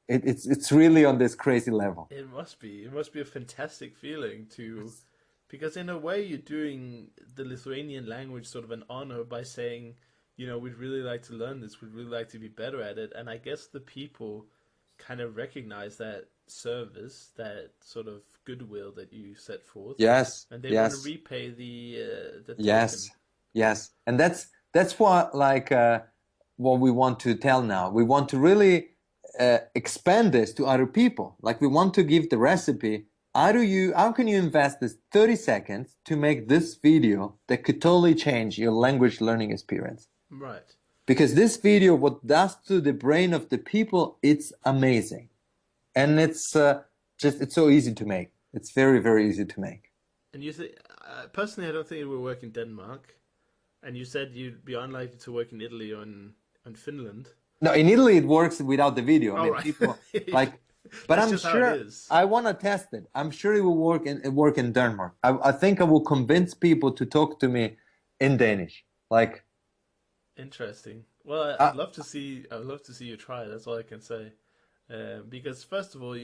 it's really on this crazy level. It must be. It must be a fantastic feeling to... Because in a way, you're doing the Lithuanian language sort of an honor by saying, we'd really like to learn this. We'd really like to be better at it. And I guess the people kind of recognize that service, that sort of goodwill that you set forth. Yes. And they want to repay the token. Yes. And that's what what we want to tell now. We want to really expand this to other people. Like we want to give the recipe. How can you invest this 30 seconds to make this video that could totally change your language learning experience? Right. Because this video, what does to the brain of the people, it's amazing. And it's it's so easy to make. It's very, very easy to make. And you think, personally, I don't think it will work in Denmark. And you said you'd be unlikely to work in Italy or in Finland. No, in Italy it works without the video. I mean, right. people But That's I'm just how it sure is. I want to test it. I'm sure it will work in Denmark. I think I will convince people to talk to me in Danish. Like, Interesting. Well, uh, I'd love to see. I'd love to see you try. That's all I can say. Because first of all,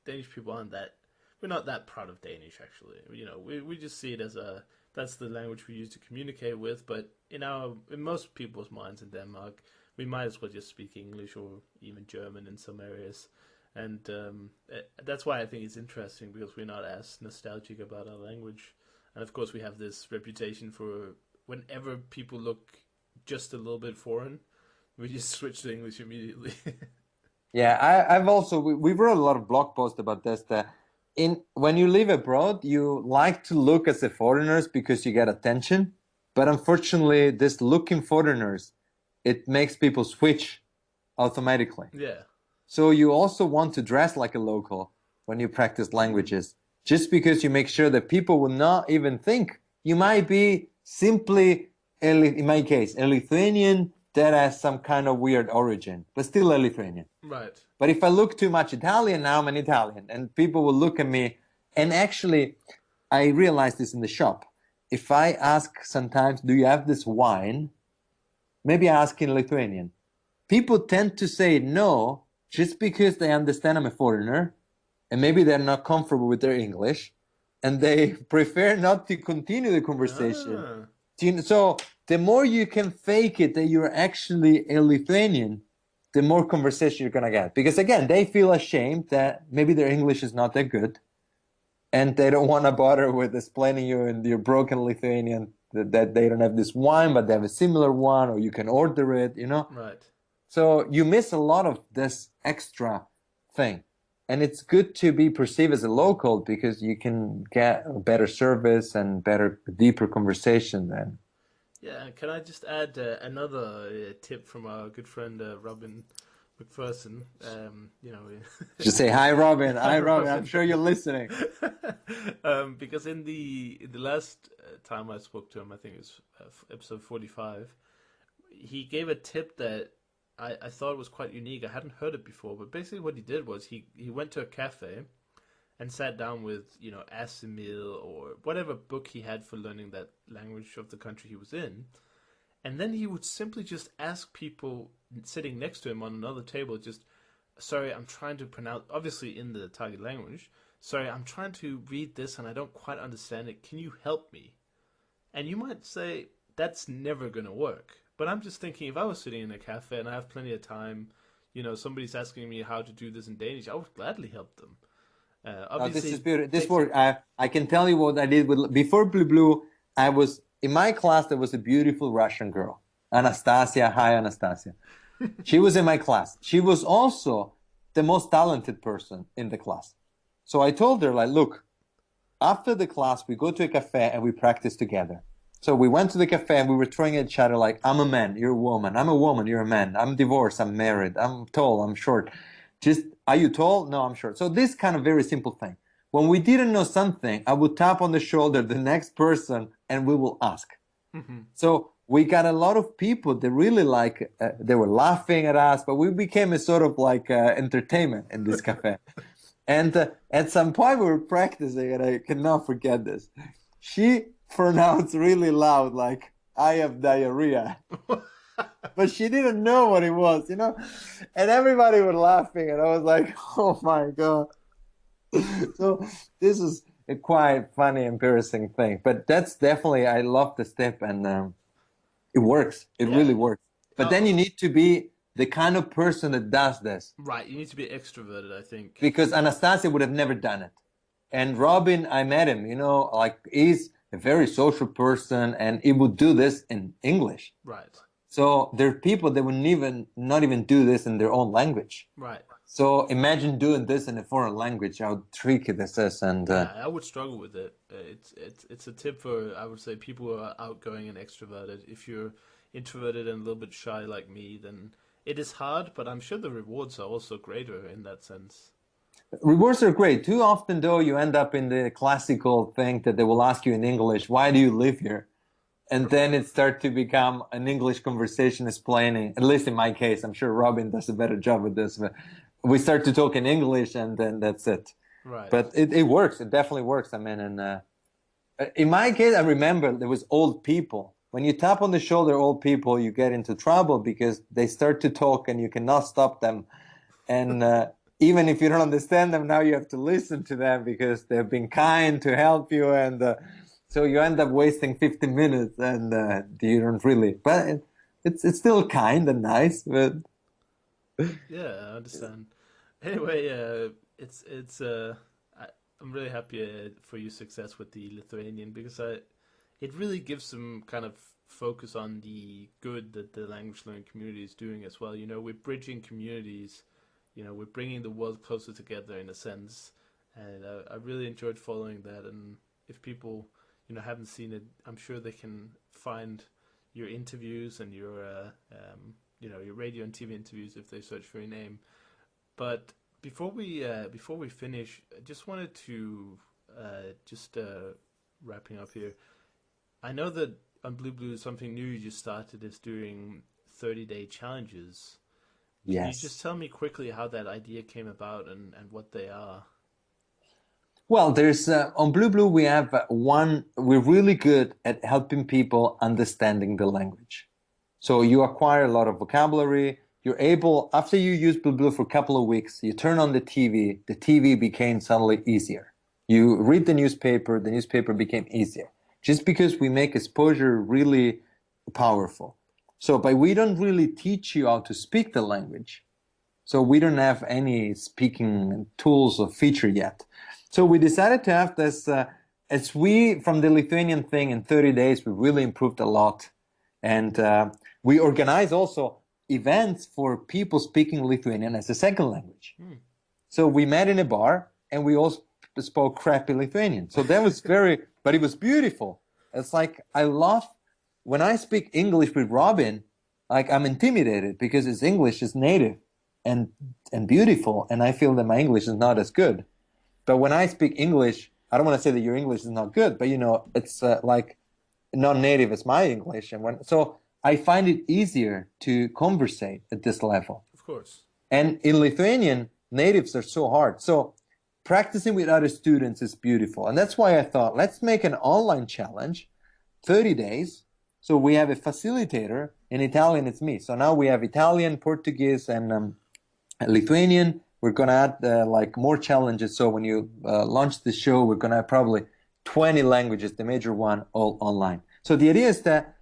Danish people aren't that. We're not that proud of Danish, actually. We just see it as that's the language we use to communicate with. But in most people's minds in Denmark, we might as well just speak English or even German in some areas. And that's why I think it's interesting because we're not as nostalgic about our language. And of course, we have this reputation for whenever people look just a little bit foreign, we just switch to English immediately. yeah, I've also we wrote a lot of blog posts about this. That when you live abroad, you like to look as a foreigners because you get attention. But unfortunately, this looking foreigners, it makes people switch automatically. Yeah. So you also want to dress like a local when you practice languages, just because you make sure that people will not even think you might be simply, in my case, a Lithuanian that has some kind of weird origin, but still a Lithuanian. Right. But if I look too much Italian, now I'm an Italian, and people will look at me. And actually, I realized this in the shop. If I ask sometimes, do you have this wine? Maybe I ask in Lithuanian. People tend to say no just because they understand I'm a foreigner and maybe they're not comfortable with their English and they prefer not to continue the conversation. Ah. So the more you can fake it that you're actually a Lithuanian, the more conversation you're going to get. Because again, they feel ashamed that maybe their English is not that good and they don't want to bother with explaining you in your broken Lithuanian that they don't have this wine, but they have a similar one, or you can order it. Right. So you miss a lot of this extra thing. And it's good to be perceived as a local because you can get better service and better, deeper conversation then. Yeah. Can I just add another tip from our good friend Robin McPherson? Just say, hi, Robin. Hi, Hi, Robin. I'm Robin. sure you're listening. Because in the last time I spoke to him, I think it was episode 45, he gave a tip that I thought was quite unique. I hadn't heard it before, but basically what he did was he went to a cafe and sat down with, Asimil or whatever book he had for learning that language of the country he was in. And then he would simply just ask people sitting next to him on another table, just, sorry, I'm trying to pronounce, obviously in the target language, sorry, I'm trying to read this and I don't quite understand it. Can you help me? And you might say, that's never going to work. But I'm just thinking, if I was sitting in a cafe and I have plenty of time, somebody's asking me how to do this in Danish, I would gladly help them. Oh, this Obviously, is beautiful. This work. I can tell you what I did before Blue Blue. I was in my class. There was a beautiful Russian girl, Anastasia. Hi, Anastasia. She was in my class. She was also the most talented person in the class. So I told her, like, look, after the class, we go to a cafe and we practice together. So we went to the cafe and we were throwing at each other like, I'm a man, you're a woman. I'm a woman, you're a man. I'm divorced, I'm married. I'm tall, I'm short. Just, are you tall? No, I'm short. So this kind of very simple thing. When we didn't know something, I would tap on the shoulder the next person and we will ask. So we got a lot of people that really they were laughing at us, but we became a sort of like entertainment in this cafe. And at some point we were practicing, and I cannot forget this. She pronounced really loud, like, I have diarrhea. But she didn't know what it was. And everybody was laughing, and I was like, oh my God. So this is a quite funny, embarrassing thing. But that's definitely, I love the step, and it works. It yeah. really works. But then you need to be the kind of person that does this. Right, you need to be extroverted, I think. Because Anastasia would have never done it. And Robin, I met him, like he's a very social person and he would do this in English. Right. So there are people that would not even do this in their own language. Right. So imagine doing this in a foreign language, how tricky this is. And yeah, I would struggle with it. It's a tip for, I would say, people who are outgoing and extroverted. If you're introverted and a little bit shy like me, then it is hard, but I'm sure the rewards are also greater in that sense. Rewards are great. Too often, though, you end up in the classical thing that they will ask you in English, why do you live here? And then it starts to become an English conversation explaining, at least in my case, I'm sure Robin does a better job with this, but we start to talk in English, and then that's it. Right. But it works. It definitely works. I mean, and in my case, I remember there was old people. When you tap on the shoulder, old people, you get into trouble because they start to talk and you cannot stop them. And even if you don't understand them, now you have to listen to them because they've been kind to help you. And so you end up wasting 15 minutes and you don't really. But it's still kind and nice. But Yeah, I understand. Anyway, I'm really happy for your success with the Lithuanian because it really gives some kind of focus on the good that the language learning community is doing as well. You know, we're bridging communities. You know, we're bringing the world closer together in a sense, and I really enjoyed following that. And if people, you know, haven't seen it, I'm sure they can find your interviews and your, you know, your radio and TV interviews if they search for your name. But before we finish, I just wanted to wrapping up here. I know that on Blue Blue something new you just started is doing 30-day challenges. Can you just yes. tell me quickly how that idea came about and what they are? Well, there's on Blue Blue we have we're really good at helping people understanding the language. So you acquire a lot of vocabulary. You're able, after you use Blue Blue for a couple of weeks, you turn on the TV became suddenly easier. You read the newspaper became easier. Just because we make exposure really powerful. So, but we don't really teach you how to speak the language. So we don't have any speaking tools or feature yet. So we decided to have this, as we, from the Lithuanian thing in 30 days, we really improved a lot. And we organize also events for people speaking Lithuanian as a second language. So we met in a bar and we all spoke crappy Lithuanian. So that was but it was beautiful. It's like, I love, when I speak English with Robin, like I'm intimidated because his English is native and beautiful, and I feel that my English is not as good. But when I speak English, I don't want to say that your English is not good, but you know, it's like non-native as my English, and so I find it easier to conversate at this level. Of course. And in Lithuanian, natives are so hard. So practicing with other students is beautiful, and that's why I thought let's make an online challenge, 30 days. So we have a facilitator. In Italian, it's me. So now we have Italian, Portuguese, and Lithuanian. We're going to add like more challenges. So when you launch the show, we're going to have probably 20 languages, the major one, all online. So the idea is that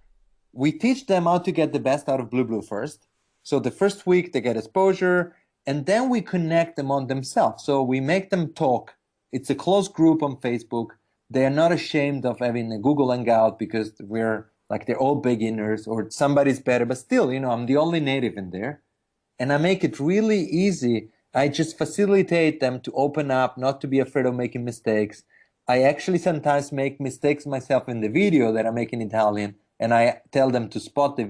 we teach them how to get the best out of Blue Blue first. So the first week they get exposure, and then we connect them on themselves. So we make them talk. It's a closed group on Facebook. They are not ashamed of having a Google Hangout because they're all beginners or somebody's better, but still, you know, I'm the only native in there. And I make it really easy. I just facilitate them to open up, not to be afraid of making mistakes. I actually sometimes make mistakes myself in the video that I make in Italian, and I tell them to spot the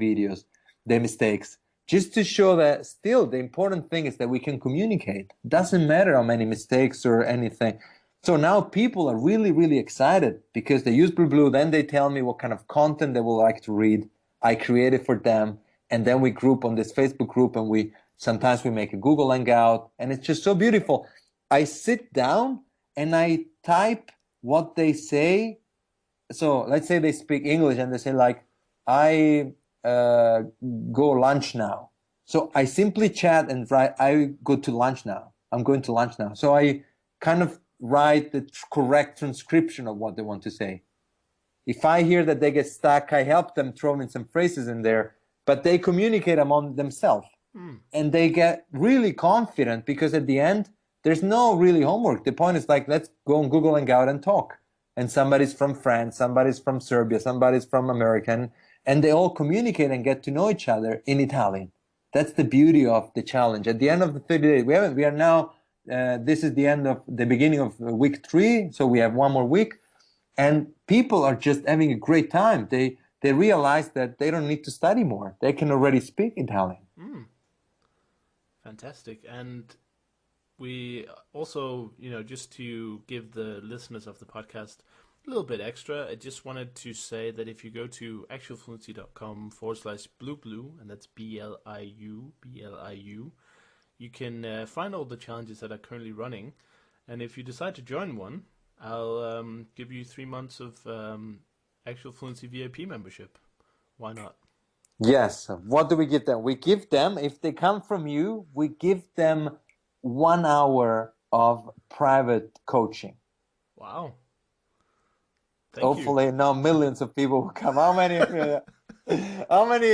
mistakes, just to show that still the important thing is that we can communicate. Doesn't matter how many mistakes or anything. So now people are really, really excited because they use Blue Blue. Then they tell me what kind of content they would like to read. I create it for them. And then we group on this Facebook group, and sometimes we make a Google Hangout, and it's just so beautiful. I sit down and I type what they say. So let's say they speak English and they say like, I go lunch now. So I simply chat and write, I go to lunch now. I'm going to lunch now. So I kind of write the correct transcription of what they want to say. If I hear that they get stuck, I help them throw in some phrases in there, but they communicate among themselves. And they get really confident because at the end, there's no really homework. The point is like, let's go on Google Hangout and talk. And somebody's from France, somebody's from Serbia, somebody's from American, and they all communicate and get to know each other in Italian. That's the beauty of the challenge. At the end of the 30 days, we are now, this is the beginning of week 3, so we have one more week, and people are just having a great time. They realize that they don't need to study more. They can already speak Italian. Fantastic. And we also, you know, just to give the listeners of the podcast a little bit extra, I just wanted to say that if you go to actualfluency.com/blue blue, and that's BLIU, you can find all the challenges that are currently running. And if you decide to join one, I'll give you 3 months of actual Fluency VIP membership. Why not? Yes. What do we give them? We give them, if they come from you, we give them 1 hour of private coaching. Wow. Hopefully, now millions of people will come. How many? How many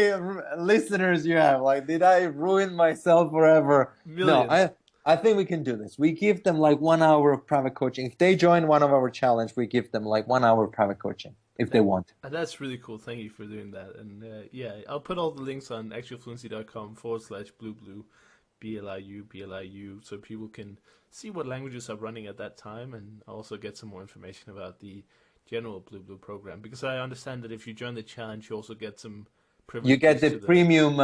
listeners you have? Like, did I ruin myself forever? Millions. No, I think we can do this. We give them like 1 hour of private coaching. If they join one of our challenge, we give them like 1 hour of private coaching if they want. That's really cool. Thank you for doing that. And yeah, I'll put all the links on actualfluency.com/BlueBlue, BLIU, so people can see what languages are running at that time, and also get some more information about the general BlueBlue program. Because I understand that if you join the challenge, you also get some privileges. You get the premium,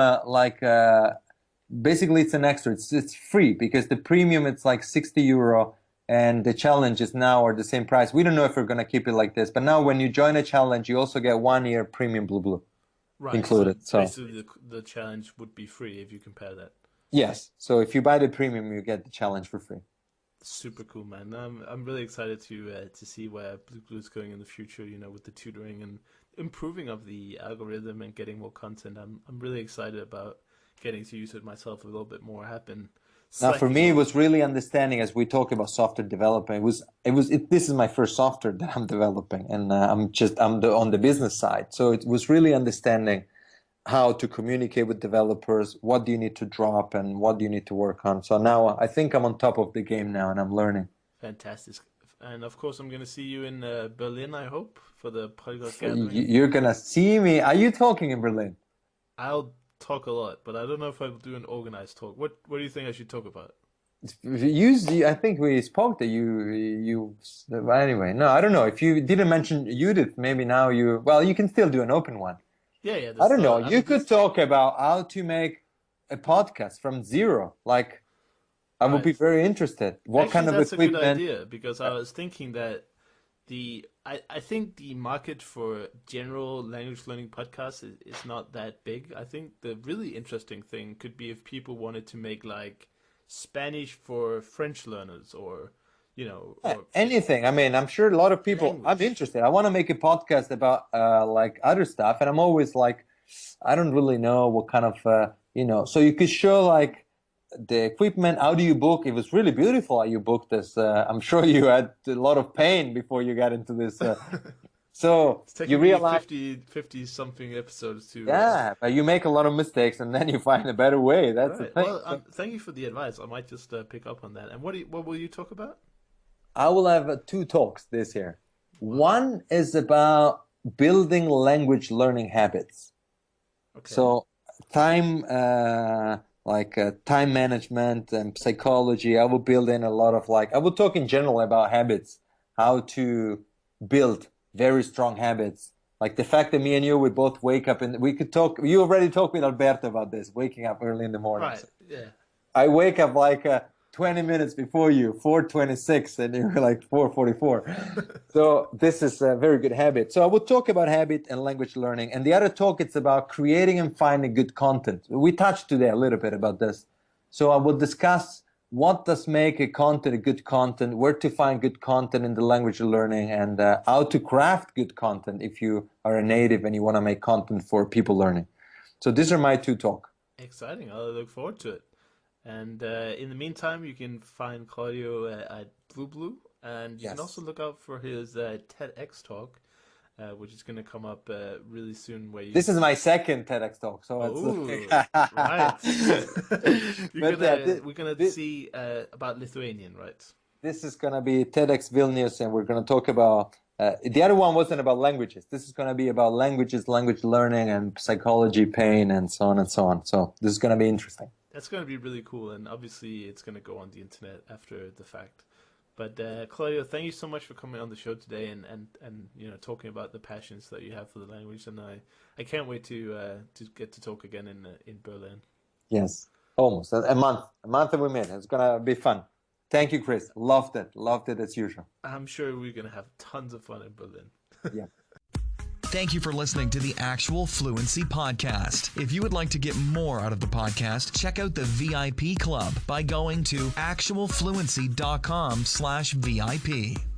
basically it's an extra. It's free because the premium, it's like €60, and the challenges now are the same price. We don't know if we're going to keep it like this, but now when you join a challenge, you also get 1 year premium BlueBlue included. So basically the challenge would be free if you compare that. Yes. So if you buy the premium, you get the challenge for free. Super cool, man. I'm really excited to see where BlueBlue is going in the future. You know, with the tutoring and improving of the algorithm and getting more content. I'm really excited about getting to use it myself a little bit more. I have been. Now, for me, it was really understanding as we talk about software development. This is my first software that I'm developing, and I'm on the business side. So it was really understanding how to communicate with developers, what do you need to drop, and what do you need to work on. So now I think I'm on top of the game now, and I'm learning. Fantastic. And of course, I'm going to see you in Berlin, I hope, for the podcast gathering. You're going to see me. Are you talking in Berlin? I'll talk a lot, but I don't know if I'll do an organized talk. What do you think I should talk about? I think we spoke that you anyway. No, I don't know. If you didn't mention Judith, maybe now you can still do an open one. Yeah. I don't know. You could talk about how to make a podcast from zero. Like, I would be very interested. What kind of equipment? That's a good idea, because I was thinking that I think the market for general language learning podcasts is not that big. I think the really interesting thing could be if people wanted to make like Spanish for French learners, or or anything. I mean, I'm sure a lot of people. I'm interested. I want to make a podcast about like other stuff, and I'm always like, I don't really know what kind of So you could show like the equipment. How do you book? It was really beautiful how you booked this. I'm sure you had a lot of pain before you got into this. So you realize 50 something episodes to. Yeah, but you make a lot of mistakes, and then you find a better way. That's the thing. Well, thank you for the advice. I might just pick up on that. And what will you talk about? I will have 2 talks this year. One is about building language learning habits. Okay. So time management and psychology. I will build in a lot of I will talk in general about habits, how to build very strong habits. Like the fact that me and you, we both wake up and we could talk. You already talked with Alberto about this, waking up early in the morning. Right, yeah. I wake up 20 minutes before you, 4:26, and you're like 4:44. So this is a very good habit. So I will talk about habit and language learning. And the other talk, it's about creating and finding good content. We touched today a little bit about this. So I will discuss what does make a good content, where to find good content in the language learning, and how to craft good content if you are a native and you want to make content for people learning. So these are my 2 talks. Exciting. I look forward to it. And in the meantime, you can find Claudio at BlueBlue, and you can also look out for his TEDx talk, which is going to come up really soon. This is my second TEDx talk, so right. We're gonna see about Lithuanian, right? This is going to be TEDx Vilnius, and we're going to talk about. The other one wasn't about languages. This is going to be about languages, language learning, and psychology, pain, and so on and so on. So this is going to be interesting. That's going to be really cool, and obviously it's going to go on the internet after the fact. But Claudio, thank you so much for coming on the show today and talking about the passions that you have for the language, and I can't wait to get to talk again in Berlin. Yes, almost a month that we made. It's going to be fun. Thank you, Chris. Loved it as usual. I'm sure we're going to have tons of fun in Berlin. Yeah. Thank you for listening to the Actual Fluency Podcast. If you would like to get more out of the podcast, check out the VIP Club by going to actualfluency.com/VIP.